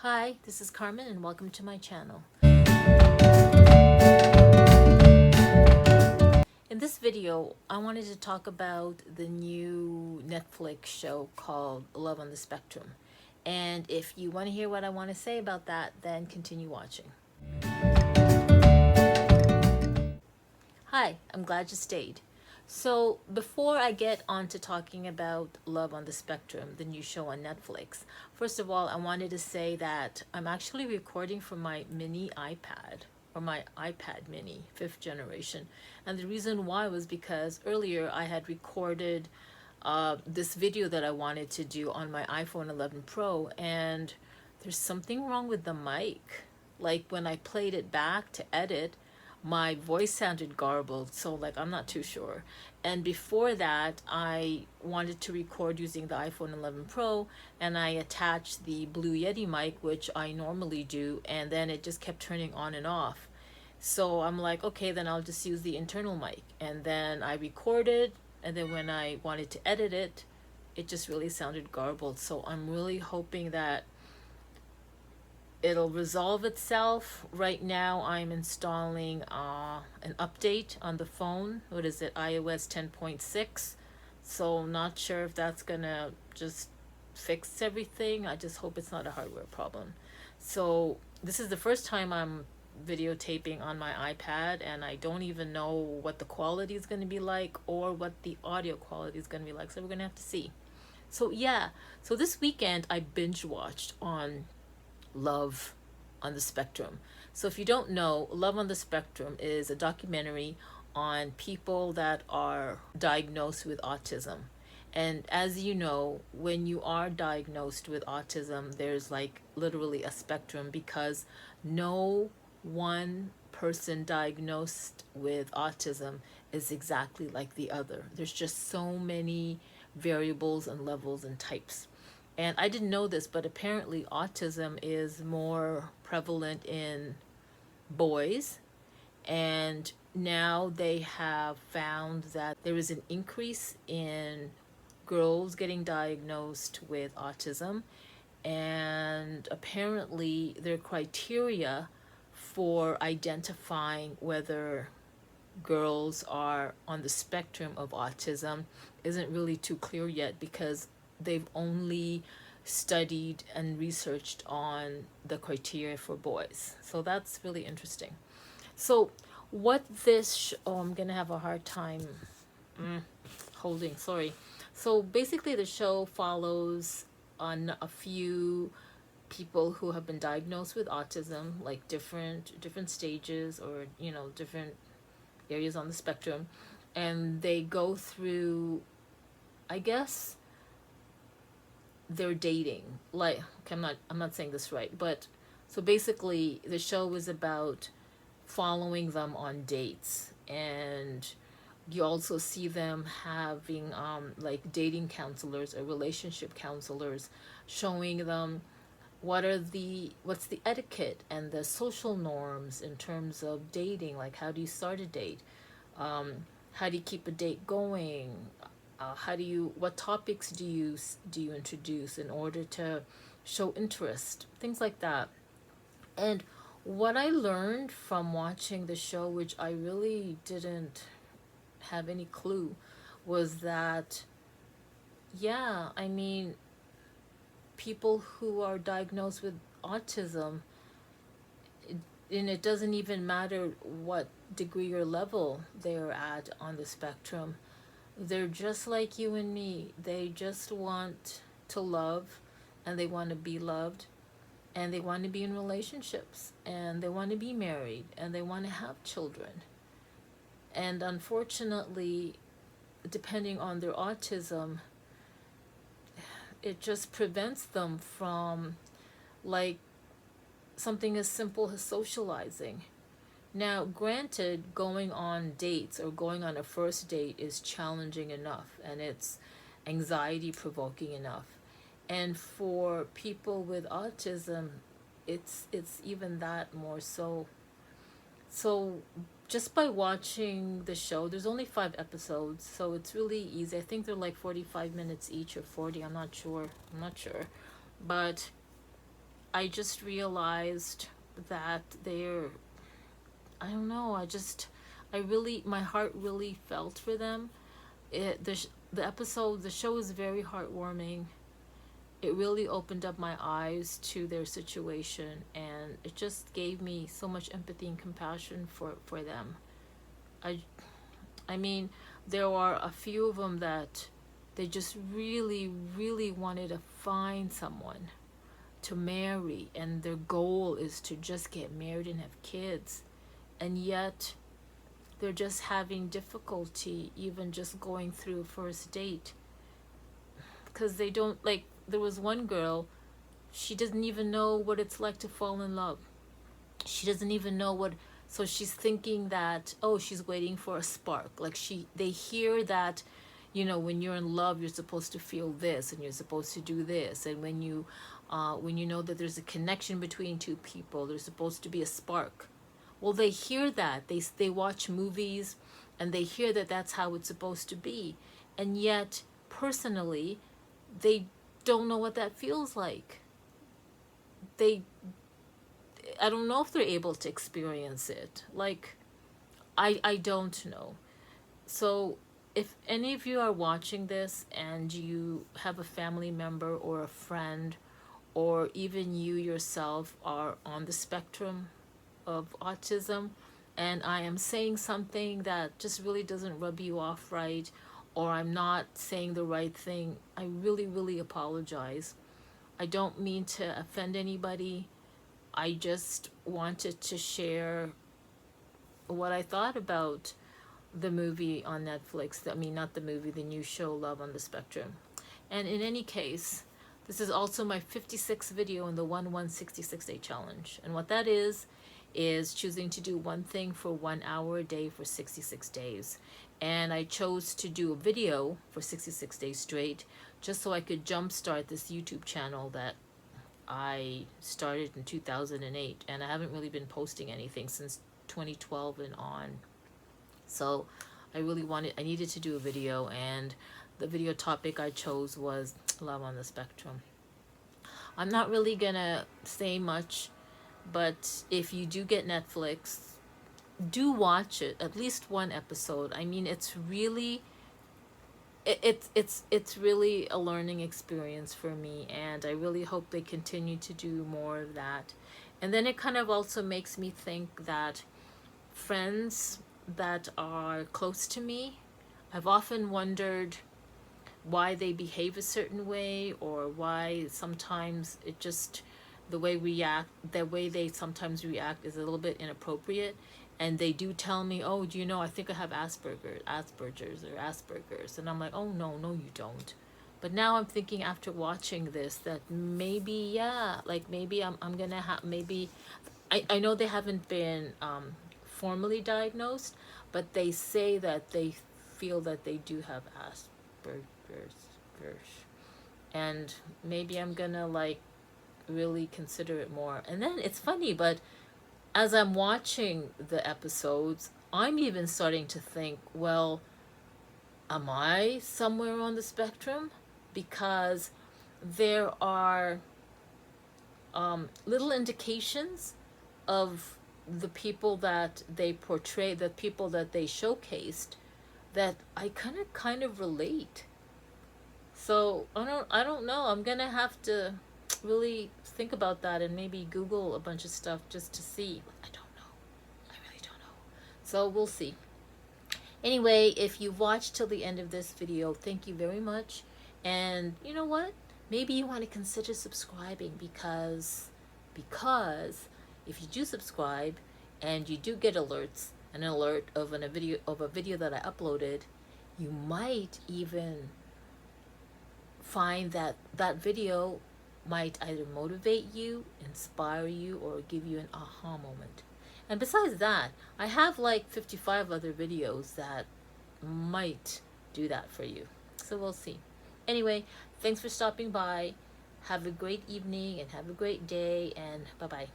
Hi, this is Carmen and welcome to my channel. In this video, I wanted to talk about the new Netflix show called Love on the Spectrum. And if you want to hear what I want to say about that, then continue watching. Hi, I'm glad you stayed. So, before I get on to talking about Love on the Spectrum, the new show on Netflix, first of all, I wanted to say that I'm actually recording from my mini iPad or my iPad mini, 5th generation. And the reason why was because earlier I had recorded this video that I wanted to do on my iPhone 11 Pro, and there's something wrong with the mic. Like when I played it back to edit, my voice sounded garbled, so like I'm not too sure. And before that, I wanted to record using the iPhone 11 Pro, and I attached the Blue Yeti mic, which I normally do, and then it just kept turning on and off. So I'm like, okay, then I'll just use the internal mic. And then I recorded, and then when I wanted to edit it, it just really sounded garbled. So I'm really hoping that it'll resolve itself. Right now I'm installing an update on the phone. What is it, iOS 10.6? So not sure if that's gonna just fix everything. I just hope it's not a hardware problem. So this is the first time I'm videotaping on my iPad, and I don't even know what the quality is going to be like or what the audio quality is going to be like, so we're going to have to see. So yeah, so this weekend I binge watched on Love on the Spectrum. So if you don't know, Love on the Spectrum is a documentary on people that are diagnosed with autism. And as you know, when you are diagnosed with autism, there's like literally a spectrum, because no one person diagnosed with autism is exactly like the other. There's just so many variables and levels and types. And I didn't know this, but apparently autism is more prevalent in boys. And now they have found that there is an increase in girls getting diagnosed with autism. And apparently, their criteria for identifying whether girls are on the spectrum of autism isn't really too clear yet, because they've only studied and researched on the criteria for boys. So that's really interesting. So, what oh, I'm gonna have a hard time holding, sorry. So, basically, the show follows on a few people who have been diagnosed with autism, like different stages, or different areas on the spectrum, and they go through, I guess, their dating. Like, okay, I'm not saying this right, but so basically the show was about following them on dates, and you also see them having like dating counselors or relationship counselors showing them what's the etiquette and the social norms in terms of dating. Like, how do you start a date, how do you keep a date going, what topics do you introduce in order to show interest, things like that. And what I learned from watching the show, which I really didn't have any clue, was that, yeah, I mean, people who are diagnosed with autism, and it doesn't even matter what degree or level they're at on the spectrum, they're just like you and me. They just want to love, and they want to be loved, and they want to be in relationships, and they want to be married, and they want to have children. And unfortunately, depending on their autism, it just prevents them from, like, something as simple as socializing. Now, granted, going on dates or going on a first date is challenging enough, and it's anxiety provoking enough. And for people with autism, it's even that more so. So just by watching the show, there's only 5 episodes, so it's really easy. I think they're like 45 minutes each, or 40, I'm not sure. But I just realized that they're, I don't know, I really, my heart really felt for them. The episode, the show is very heartwarming. It really opened up my eyes to their situation, and it just gave me so much empathy and compassion for them. I I mean, there are a few of them that they just really, really wanted to find someone to marry, and their goal is to just get married and have kids. And yet, they're just having difficulty even just going through a first date because they don't like. There was one girl, she doesn't even know what it's like to fall in love. She doesn't even know what, so she's thinking that, oh, she's waiting for a spark. Like they hear that, when you're in love, you're supposed to feel this and you're supposed to do this, and when you know that there's a connection between two people, there's supposed to be a spark. Well, they hear that, they watch movies, and they hear that that's how it's supposed to be, and yet personally they don't know what that feels like. they I don't know if they're able to experience it. Like, I don't know. So if any of you are watching this and you have a family member or a friend, or even you yourself are on the spectrum of autism, and I am saying something that just really doesn't rub you off right, or I'm not saying the right thing, I really, really apologize. I don't mean to offend anybody. I just wanted to share what I thought about the movie on Netflix. I mean, not the movie, the new show, Love on the Spectrum. And in any case, this is also my 56th video in the 1-1-66-day challenge. And what that is choosing to do one thing for 1 hour a day for 66 days. And I chose to do a video for 66 days straight just so I could jumpstart this YouTube channel that I started in 2008, and I haven't really been posting anything since 2012 and on. So I needed to do a video, and the video topic I chose was Love on the Spectrum. I'm not really gonna say much, but if you do get Netflix, do watch it, at least one episode. I mean, it's really it's really a learning experience for me, and I really hope they continue to do more of that. And then it kind of also makes me think that friends that are close to me, I've often wondered why they behave a certain way, or why sometimes it just, the way they sometimes react is a little bit inappropriate. And they do tell me, oh, do you know, I think I have Asperger's. And I'm like, oh, no, you don't. But now I'm thinking, after watching this, that maybe, yeah, like maybe I'm gonna have, maybe, I know they haven't been formally diagnosed, but they say that they feel that they do have Asperger's. And maybe I'm gonna, like, really consider it more. And then it's funny, but as I'm watching the episodes, I'm even starting to think, well, am I somewhere on the spectrum? Because there are little indications of the people that they portray, the people that they showcased, that I kind of relate. So I don't know. I'm gonna have to really think about that and maybe Google a bunch of stuff just to see. I don't know. I really don't know. So we'll see. Anyway, if you've watched till the end of this video, thank you very much. And you know what? Maybe you want to consider subscribing, because if you do subscribe and you do get alerts, an alert of a video that I uploaded, you might even find that video might either motivate you, inspire you, or give you an aha moment. And besides that, I have like 55 other videos that might do that for you. So we'll see. Anyway, thanks for stopping by. Have a great evening and have a great day, and bye-bye.